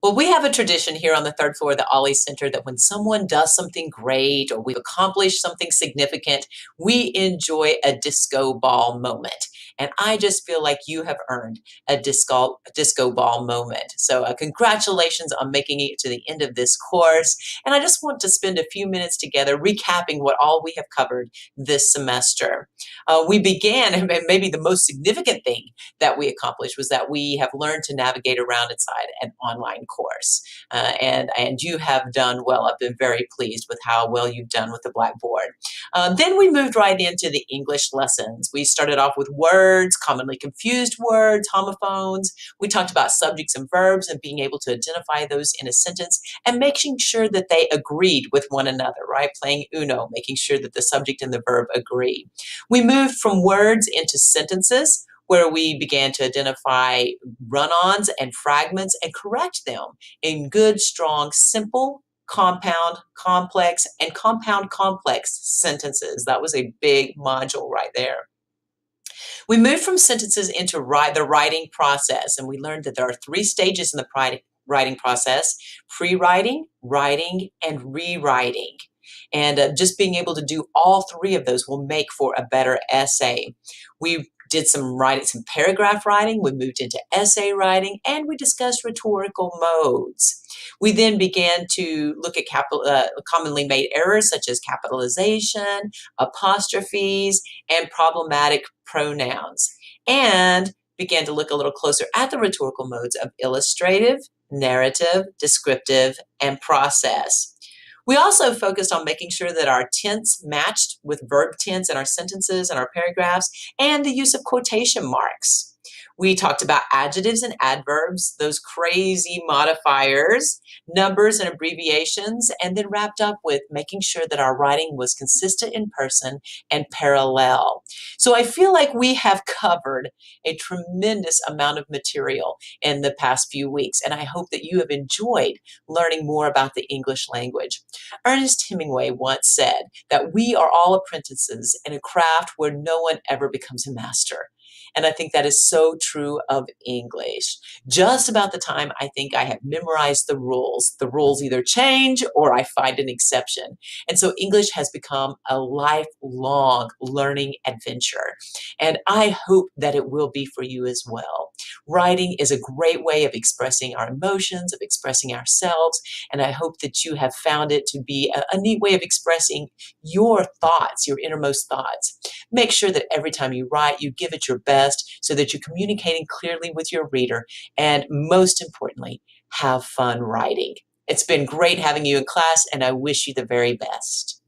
Well, we have a tradition here on the third floor of the Ollie Center that when someone does something great or we've accomplished something significant, we enjoy a disco ball moment. And I just feel like you have earned a disco ball moment. So, congratulations on making it to the end of this course. And I just want to spend a few minutes together recapping what all we have covered this semester. We began, and maybe the most significant thing that we accomplished was that we have learned to navigate around inside an online course. And you have done well. I've been very pleased with how well you've done with the Blackboard. Then we moved right into the English lessons. We started off with words, commonly confused words, homophones. We talked about subjects and verbs and being able to identify those in a sentence and making sure that they agreed with one another, right? Playing Uno, making sure that the subject and the verb agree. We moved from words into sentences, where we began to identify run-ons and fragments and correct them in good, strong, simple, compound, complex, and compound complex sentences. That was a big module right there. We moved from sentences into the writing process, and we learned that there are three stages in the writing process: pre-writing, writing, and rewriting. And just being able to do all three of those will make for a better essay. We did some writing, some paragraph writing, we moved into essay writing, and we discussed rhetorical modes. We then began to look at commonly made errors such as capitalization, apostrophes, and problematic pronouns, and began to look a little closer at the rhetorical modes of illustrative, narrative, descriptive, and process. We also focused on making sure that our tense matched with verb tense in our sentences and our paragraphs, and the use of quotation marks. We talked about adjectives and adverbs, those crazy modifiers, numbers and abbreviations, and then wrapped up with making sure that our writing was consistent in person and parallel. So I feel like we have covered a tremendous amount of material in the past few weeks, and I hope that you have enjoyed learning more about the English language. Ernest Hemingway once said that we are all apprentices in a craft where no one ever becomes a master. And I think that is so true of English. Just about the time I think I have memorized the rules either change or I find an exception. And so English has become a lifelong learning adventure. And I hope that it will be for you as well. Writing is a great way of expressing our emotions, of expressing ourselves, and I hope that you have found it to be a neat way of expressing your thoughts, your innermost thoughts. Make sure that every time you write, you give it your best so that you're communicating clearly with your reader, and most importantly, have fun writing. It's been great having you in class, and I wish you the very best.